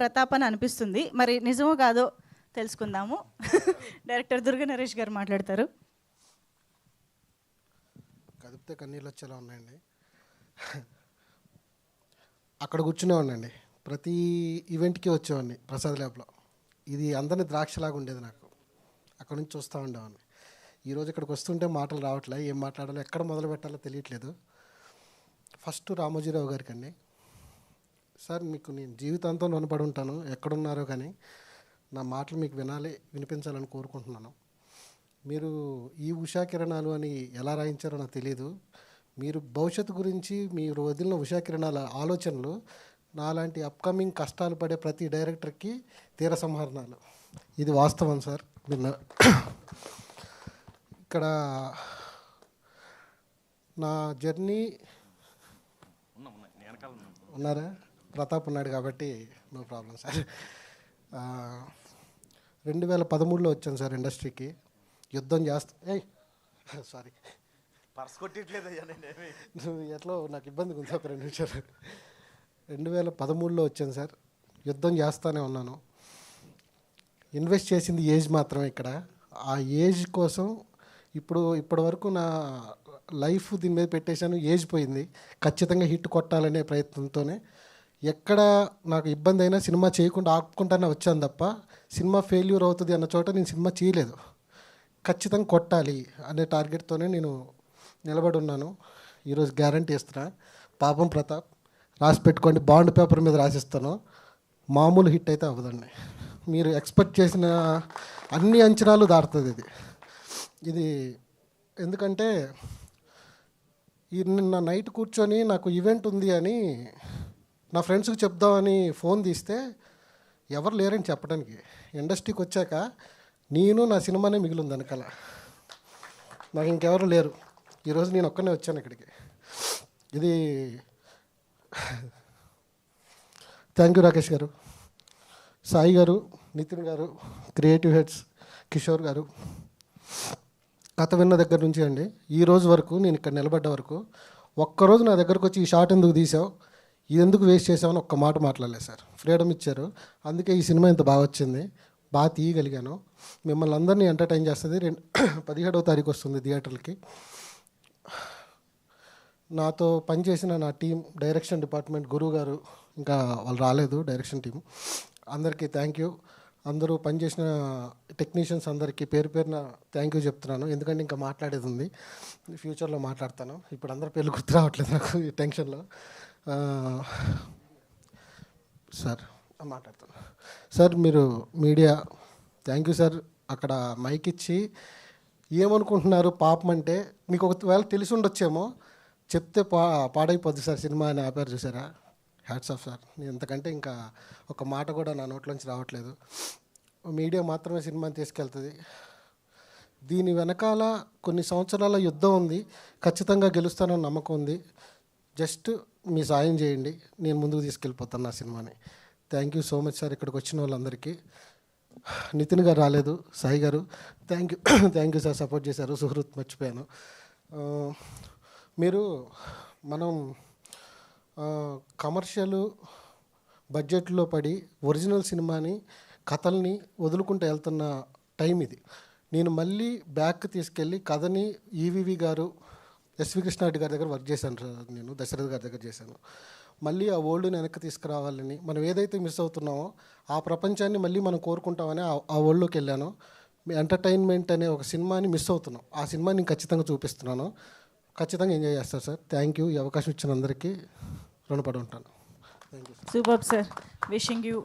ప్రతాప్ అని అనిపిస్తుంది. మరి నిజమో కాదో తెలుసుకుందాము. డైరెక్టర్ దుర్గ నరేష్ గారు మాట్లాడతారు. కదిపితే కన్నీళ్ళు వచ్చేలా ఉన్నాయండి. అక్కడ కూర్చునేవాడినండి, ప్రతి ఈవెంట్కి వచ్చేవాడిని ప్రసాద్ ల్యాబ్లో. ఇది అందరినీ ద్రాక్షలాగా ఉండేది నాకు. అక్కడ నుంచి చూస్తూ ఉండేవాడిని. ఈరోజు ఇక్కడికి వస్తుంటే మాటలు రావట్లే, ఏం మాట్లాడాలో ఎక్కడ మొదలు పెట్టాలో తెలియట్లేదు. ఫస్ట్ రామోజీరావు గారికి అండి, సార్ మీకు నేను జీవితాంతం రుణపడి ఉంటాను, ఎక్కడున్నారో కానీ నా మాటలు మీకు వినిపించాలని కోరుకుంటున్నాను. మీరు ఈ ఉషా కిరణాలు అని ఎలా రాయించారో నాకు తెలియదు. మీరు భవిష్యత్తు గురించి మీరు వదిలిన ఉషా కిరణాల ఆలోచనలు నాలాంటి అప్కమింగ్ కష్టాలు పడే ప్రతి డైరెక్టర్కి తీర సంహరణాలు. ఇది వాస్తవం సార్. ఇక్కడ నా జర్నీ ఉన్నారా, ప్రతాప్ ఉన్నాడు కాబట్టి నో ప్రాబ్లం సార్. 2013లో వచ్చాను సార్ ఇండస్ట్రీకి. యుద్ధం చేస్తా సారీ పర్స్ కొట్టట్లేదు నువ్వు ఎట్లా నాకు ఇబ్బందిగా ఉంది, ఒక 2 నిమిషాలు. 2013లో వచ్చాను సార్. యుద్ధం చేస్తూనే ఉన్నాను. ఇన్వెస్ట్ చేసింది ఏజ్ మాత్రమే ఇక్కడ. ఆ ఏజ్ కోసం ఇప్పటి వరకు నా లైఫ్ దీని మీద పెట్టేశాను. ఏజ్ పోయింది, ఖచ్చితంగా హిట్ కొట్టాలనే ప్రయత్నంతోనే. ఎక్కడ నాకు ఇబ్బంది అయినా సినిమా చేయకుండా ఆపుకుంటానే వచ్చాను తప్ప, సినిమా ఫెయిల్యూర్ అవుతుంది అన్న చోట నేను సినిమా చేయలేదు. ఖచ్చితంగా కొట్టాలి అనే టార్గెట్తోనే నేను నిలబడి ఉన్నాను. ఈరోజు గ్యారంటీ ఇస్తున్నా, పాపం ప్రతాప్ రాసి పెట్టుకోండి, బాండ్ పేపర్ మీద రాసిస్తాను. మామూలు హిట్ అయితే అవ్వదండి. మీరు ఎక్స్పెక్ట్ చేసిన అన్ని అంచనాలు దాటుతుంది ఇది. ఎందుకంటే నిన్న నైట్ కూర్చొని నాకు ఈవెంట్ ఉంది అని నా ఫ్రెండ్స్కి చెప్దామని ఫోన్ తీస్తే ఎవరు లేరని చెప్పడానికి. ఇండస్ట్రీకి వచ్చాక నేను నా సినిమానే మిగిలింది వెనకాల, నాకు ఇంకెవరు లేరు. ఈరోజు నేను ఒక్కనే వచ్చాను ఇక్కడికి. ఇది థ్యాంక్ యూ రాకేష్ గారు, సాయి గారు, నితిన్ గారు, క్రియేటివ్ హెడ్స్, కిషోర్ గారు. కథ విన్న దగ్గర నుంచి అండి ఈ రోజు వరకు, నేను ఇక్కడ నిలబడ్డ వరకు ఒక్కరోజు నా దగ్గరకు వచ్చి ఈ షాట్ ఎందుకు తీసావు, ఇది ఎందుకు వేస్ట్ చేసామని ఒక్క మాట మాట్లాడలేదు సార్. ఫ్రీడమ్ ఇచ్చారు, అందుకే ఈ సినిమా ఇంత బాగా వచ్చింది, బాగా తీయగలిగాను. మిమ్మల్ని అందరినీ ఎంటర్టైన్ చేస్తుంది. 17వ తారీఖు వస్తుంది థియేటర్లకి. నాతో పనిచేసిన నా టీం, డైరెక్షన్ డిపార్ట్మెంట్, గురువు గారు, ఇంకా వాళ్ళు రాలేదు డైరెక్షన్ టీం, అందరికీ థ్యాంక్ యూ. అందరూ పనిచేసిన టెక్నీషియన్స్ అందరికీ పేరు పేరున థ్యాంక్ యూ చెప్తున్నాను. ఎందుకంటే ఇంకా మాట్లాడేది ఉంది, ఫ్యూచర్లో మాట్లాడతాను. ఇప్పుడు అందరి పేర్లు గుర్తు రావట్లేదు నాకు ఈ టెన్షన్లో. సార్ మాట్లాడతాను సార్. మీరు మీడియా థ్యాంక్ యూ సార్. అక్కడ మైక్ ఇచ్చి ఏమనుకుంటున్నారు పాపం అంటే, మీకు ఒకవేళ తెలిసి ఉండొచ్చేమో, చెప్తే పాడైపోద్ది సార్ సినిమా అని ఆపారు చూసారా. Hats off sir. నేను ఎంతకంటే ఇంకా ఒక మాట కూడా నా నోట్లోంచి రావట్లేదు. మీడియా మాత్రమే సినిమాని తీసుకెళ్తుంది. దీని వెనకాల కొన్ని సంవత్సరాల యుద్ధం ఉంది, ఖచ్చితంగా గెలుస్తానని నమ్మకం ఉంది. జస్ట్ మీ సాయం చేయండి, నేను ముందుకు తీసుకెళ్ళిపోతాను నా సినిమాని. Thank you so much sir. ఇక్కడికి వచ్చిన వాళ్ళందరికీ. నితిన్ గారు రాలేదు, సాయి గారు థ్యాంక్ యూ సార్, సపోర్ట్ చేశారు. సుహృత్ మర్చిపోయాను. మనం కమర్షియల్ బడ్జెట్లో పడి ఒరిజినల్ సినిమాని, కథల్ని వదులుకుంటూ వెళ్తున్న టైం ఇది. నేను మళ్ళీ బ్యాక్ తీసుకెళ్ళి కథని ఈవీవి గారు, ఎస్వి కృష్ణారెడ్డి గారి దగ్గర వర్క్ చేశాను సార్. నేను దశరథ్ గారి దగ్గర చేశాను. మళ్ళీ ఆ ఓల్డ్ని వెనక్కి తీసుకురావాలని, మనం ఏదైతే మిస్ అవుతున్నామో ఆ ప్రపంచాన్ని మళ్ళీ మనం కోరుకుంటామని ఆ ఓల్డ్లోకి వెళ్ళాను. ఎంటర్టైన్మెంట్ అనే ఒక సినిమాని మిస్ అవుతున్నాం. ఆ సినిమాని నేను ఖచ్చితంగా చూపిస్తున్నాను. ఖచ్చితంగా ఎంజాయ్ చేస్తారు సార్. Thank you. ఈ అవకాశం ఇచ్చిన అందరికీ రుణపడి ఉంటాను. Thank you. Super sir. Wishing you